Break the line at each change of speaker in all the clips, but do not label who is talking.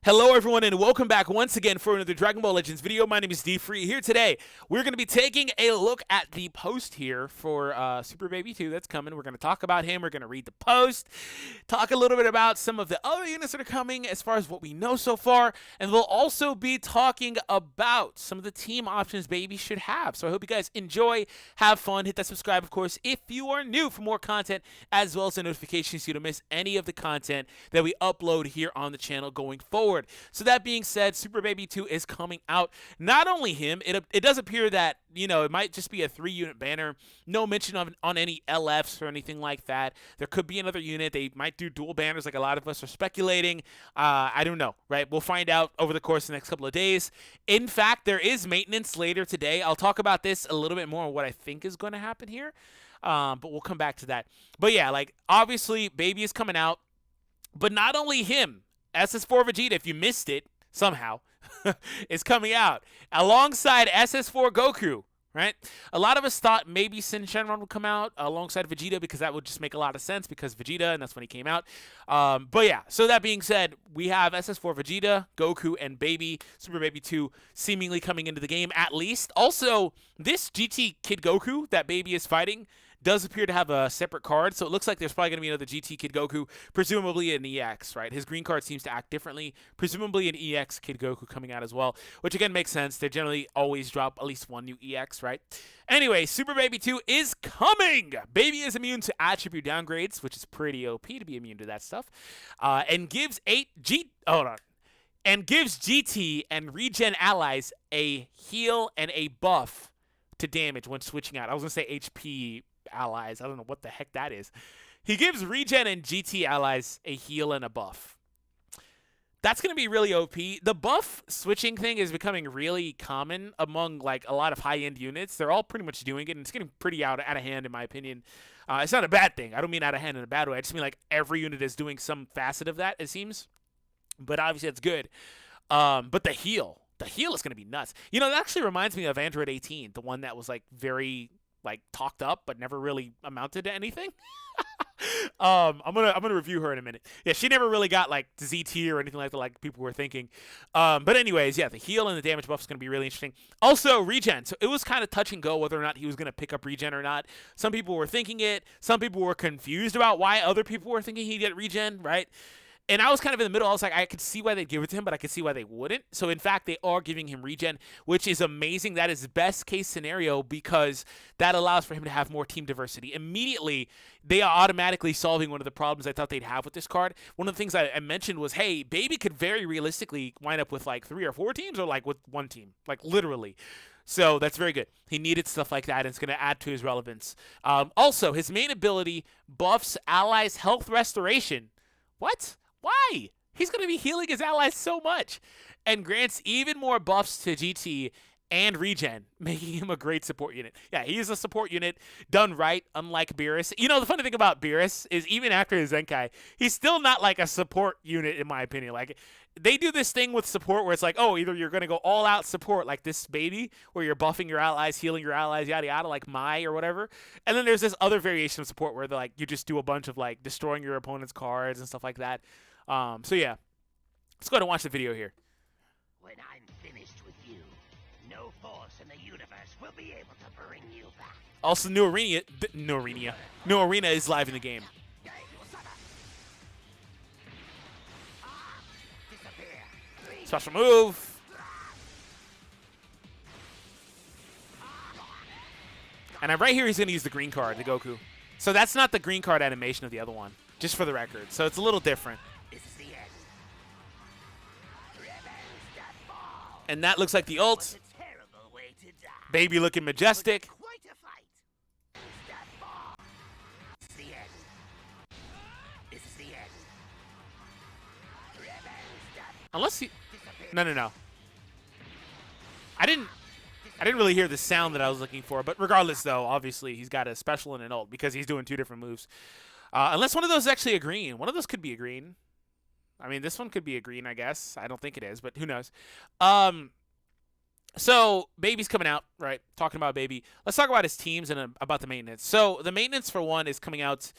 Hello everyone and welcome back once again for another Dragon Ball Legends video. My name is DFree. Here today, we're going to be taking a look at the post here for Super Baby 2 that's coming. We're going to talk about him. We're going to read the post, talk a little bit about some of the other units that are coming as far as what we know so far, and we'll also be talking about some of the team options Baby should have. So I hope you guys enjoy, have fun, hit that subscribe of course if you are new for more content, as well as the notifications so you don't miss any of the content that we upload here on the channel going forward. So that being said, Super Baby 2 is coming out. Not only him, it does appear that, you know, it might just be a 3-unit banner. No mention on any LFs or anything like that. There could be another unit. They might do dual banners like a lot of us are speculating. I don't know, right? We'll find out over the course of the next couple of days. In fact, there is maintenance later today. I'll talk about this a little bit more on what I think is going to happen here. But we'll come back to that. But yeah, like, obviously, Baby is coming out. But not only him. SS4 Vegeta, if you missed it somehow, is coming out alongside SS4 Goku, right? A lot of us thought maybe Sin Shenron would come out alongside Vegeta because that would just make a lot of sense because Vegeta, and that's when he came out. But yeah, so that being said, we have SS4 Vegeta, Goku, and Baby, Super Baby 2 seemingly coming into the game at least. Also, this GT Kid Goku that Baby is fighting does appear to have a separate card, so it looks like there's probably going to be another GT Kid Goku, presumably an EX, right? His green card seems to act differently, presumably an EX Kid Goku coming out as well, which again makes sense. They generally always drop at least one new EX, right? Anyway, Super Baby 2 is coming! Baby is immune to attribute downgrades, which is pretty OP to be immune to that stuff, and gives GT and Regen allies a heal and a buff to damage when switching out. I was going to say HP allies. I don't know what the heck that is. He gives Regen and GT allies a heal and a buff. That's going to be really OP. The buff switching thing is becoming really common among like a lot of high-end units. They're all pretty much doing it, and it's getting pretty out of hand in my opinion. It's not a bad thing. I don't mean out of hand in a bad way. I just mean like every unit is doing some facet of that, it seems. But obviously it's good. But the heal is going to be nuts. You know, that actually reminds me of Android 18, the one that was like very like talked up but never really amounted to anything. I'm gonna review her in a minute. Yeah, she never really got like Z tier or anything like that, like people were thinking. But anyways, yeah, the heal and the damage buff is gonna be really interesting. Also, Regen. So it was kind of touch and go whether or not he was gonna pick up Regen or not. Some people were thinking it. Some people were confused about why other people were thinking he'd get Regen, right? And I was kind of in the middle. I was like, I could see why they'd give it to him, but I could see why they wouldn't. So, in fact, they are giving him Regen, which is amazing. That is best case scenario because that allows for him to have more team diversity. Immediately, they are automatically solving one of the problems I thought they'd have with this card. One of the things I mentioned was, hey, Baby could very realistically wind up with like 3 or 4 teams or like with 1 team, like literally. So that's very good. He needed stuff like that, and it's going to add to his relevance. Also, his main ability buffs allies' health restoration. What? Why? He's going to be healing his allies so much. And grants even more buffs to GT and Regen, making him a great support unit. Yeah, he is a support unit done right, unlike Beerus. You know, the funny thing about Beerus is even after his Zenkai, he's still not like a support unit in my opinion. Like, they do this thing with support where it's like, oh, either you're going to go all-out support like this Baby, where you're buffing your allies, healing your allies, yada yada, like Mai or whatever. And then there's this other variation of support where they're like, you just do a bunch of like destroying your opponent's cards and stuff like that. So yeah, let's go ahead and watch the video here.
When I'm finished with you, no force in the universe will be able to bring you back.
Also, New Arena is live in the game. Special move. And right here, he's going to use the green card, the Goku. So that's not the green card animation of the other one, just for the record. So it's a little different. And that looks like the ult. Baby looking majestic. Unless he... No. I didn't really hear the sound that I was looking for. But regardless, though, obviously, he's got a special and an ult because he's doing 2 different moves. Unless one of those is actually a green. One of those could be a green. I mean, this one could be a green, I guess. I don't think it is, but who knows. So, Baby's coming out, right? Talking about Baby. Let's talk about his teams and about the maintenance. So, the maintenance, for one, is coming out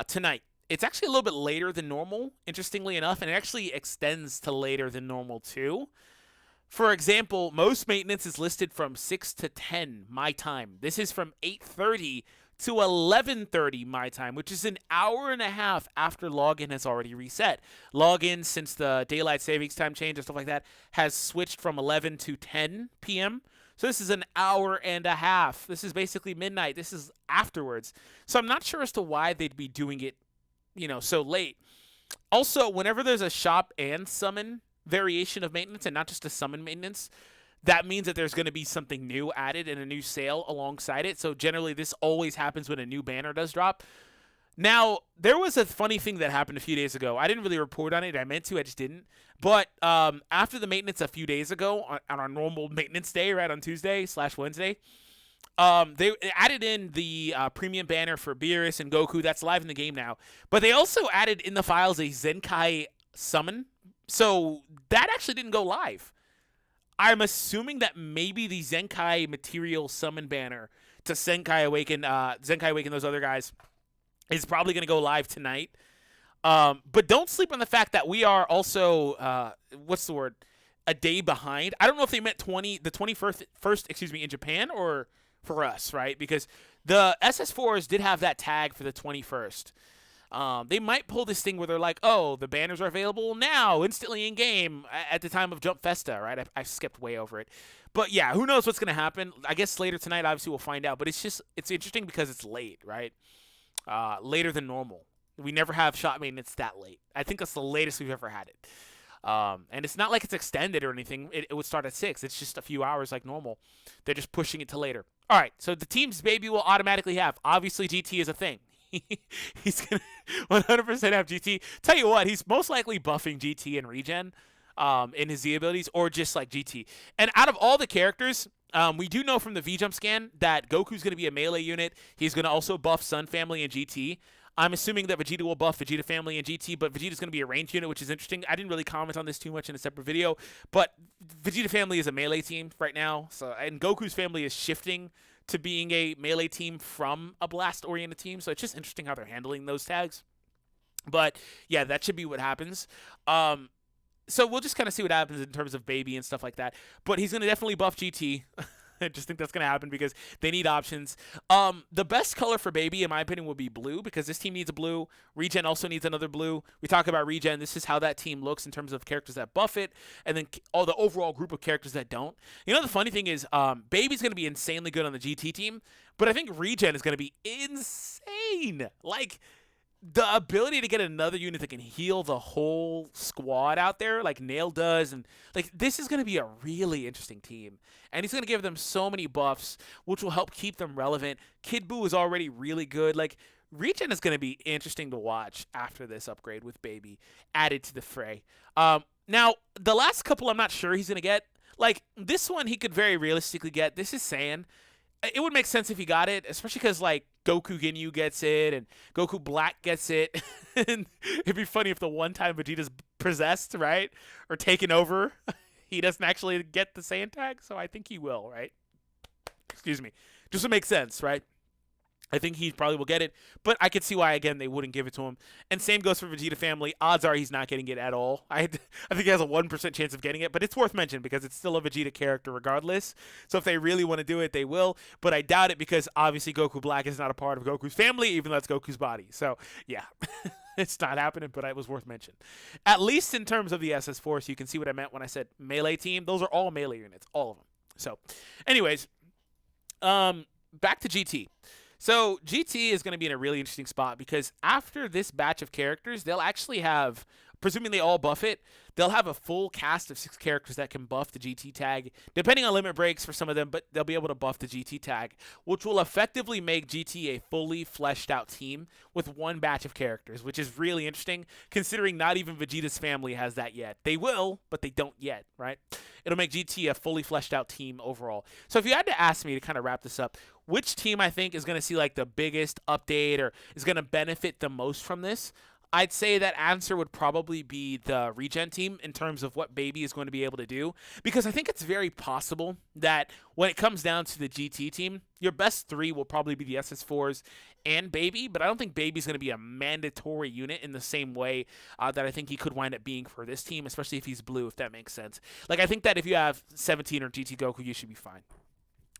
tonight. it's actually a little bit later than normal, interestingly enough, and it actually extends to later than normal too. For example, most maintenance is listed from 6 to 10 my time. This is from 8:30 to 11:30 my time, which is an hour and a half after login has already reset. Login, since the daylight savings time change and stuff like that, has switched from 11 to 10 p.m. So this is an hour and a half. This is basically midnight. This is afterwards. So I'm not sure as to why they'd be doing it, so late. Also, whenever there's a shop and summon variation of maintenance and not just a summon maintenance, that means that there's going to be something new added and a new sale alongside it. So generally this always happens when a new banner does drop. Now, there was a funny thing that happened a few days ago. I didn't really report on it. I meant to, I just didn't. But after the maintenance a few days ago, on our normal maintenance day, right, on Tuesday/Wednesday, they added in the premium banner for Beerus and Goku. That's live in the game now. But they also added in the files a Zenkai summon. So that actually didn't go live. I'm assuming that maybe the Zenkai material summon banner to Zenkai Awaken those other guys is probably going to go live tonight. But don't sleep on the fact that we are also, a day behind. I don't know if they meant the 21st, in Japan or for us, right? Because the SS4s did have that tag for the 21st. They might pull this thing where they're like, oh, the banners are available now, instantly in-game at the time of Jump Festa, right? I skipped way over it. But yeah, who knows what's going to happen. I guess later tonight, obviously, we'll find out. But it's interesting because it's late, right? Later than normal. We never have shot maintenance that late. I think that's the latest we've ever had it. And it's not like it's extended or anything. It would start at 6. It's just a few hours like normal. They're just pushing it to later. All right, so the teams Baby will automatically have. Obviously, GT is a thing. He's going to 100% have GT. Tell you what, he's most likely buffing GT and Regen in his Z abilities, or just like GT. And out of all the characters, we do know from the V-Jump scan that Goku's going to be a melee unit. He's going to also buff Sun Family and GT. I'm assuming that Vegeta will buff Vegeta Family and GT, but Vegeta's going to be a range unit, which is interesting. I didn't really comment on this too much in a separate video, but Vegeta Family is a melee team right now, and Goku's family is shifting to being a melee team from a blast-oriented team, so it's just interesting how they're handling those tags. But yeah, that should be what happens. So we'll just kind of see what happens in terms of Baby and stuff like that. But he's going to definitely buff GT. I just think that's going to happen because they need options. The best color for Baby, in my opinion, would be blue because this team needs a blue. Regen also needs another blue. We talk about Regen. This is how that team looks in terms of characters that buff it and then all the overall group of characters that don't. The funny thing is Baby's going to be insanely good on the GT team, but I think Regen is going to be insane. Like, the ability to get another unit that can heal the whole squad out there, like Nail does, and like this is going to be a really interesting team. And he's going to give them so many buffs, which will help keep them relevant. Kid Buu is already really good. Like, Regen is going to be interesting to watch after this upgrade with Baby added to the fray. Now, the last couple I'm not sure he's going to get. Like, this one he could very realistically get. This is Saiyan. It would make sense if he got it, especially because, like, Goku Ginyu gets it, and Goku Black gets it. And it'd be funny if the one time Vegeta's possessed, right, or taken over, he doesn't actually get the Saiyan tag, so I think he will, right? Excuse me. Just to make sense, right? I think he probably will get it, but I could see why, again, they wouldn't give it to him. And same goes for Vegeta Family. Odds are he's not getting it at all. I think he has a 1% chance of getting it, but it's worth mentioning because it's still a Vegeta character regardless. So if they really want to do it, they will, but I doubt it because obviously Goku Black is not a part of Goku's family, even though it's Goku's body. So, yeah. It's not happening, but it was worth mentioning. At least in terms of the SS4, so you can see what I meant when I said melee team. Those are all melee units, all of them. So, anyways, back to GT. So GT is going to be in a really interesting spot because after this batch of characters, they'll actually have, presuming they all buff it, they'll have a full cast of 6 characters that can buff the GT tag, depending on limit breaks for some of them, but they'll be able to buff the GT tag, which will effectively make GT a fully fleshed out team with one batch of characters, which is really interesting considering not even Vegeta's family has that yet. They will, but they don't yet, right? It'll make GT a fully fleshed out team overall. So if you had to ask me to kind of wrap this up, which team I think is going to see like the biggest update or is going to benefit the most from this? I'd say that answer would probably be the regen team in terms of what Baby is going to be able to do. Because I think it's very possible that when it comes down to the GT team, your best three will probably be the SS4s and Baby. But I don't think Baby's going to be a mandatory unit in the same way that I think he could wind up being for this team, especially if he's blue, if that makes sense. Like, I think that if you have 17 or GT Goku, you should be fine.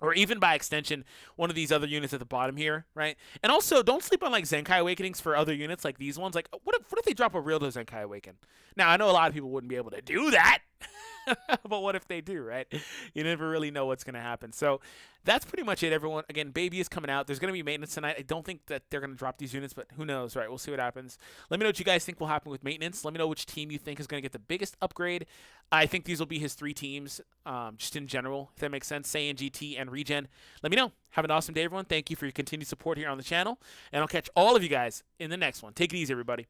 Or even by extension, one of these other units at the bottom here, right? And also, don't sleep on like Zenkai Awakenings for other units like these ones. Like, what if they drop a real Zenkai Awaken? Now, I know a lot of people wouldn't be able to do that, but what if they do, right? You never really know what's going to happen. So that's pretty much it, everyone. Again, Baby is coming out. There's going to be maintenance tonight. I don't think that they're going to drop these units, but who knows, right? We'll see what happens. Let me know what you guys think will happen with maintenance. Let me know which team you think is going to get the biggest upgrade. I think these will be his 3 teams, just in general, if that makes sense. Saiyan, GT, and Regen. Let me know. Have an awesome day, everyone. Thank you for your continued support here on the channel, and I'll catch all of you guys in the next one. Take it easy, everybody.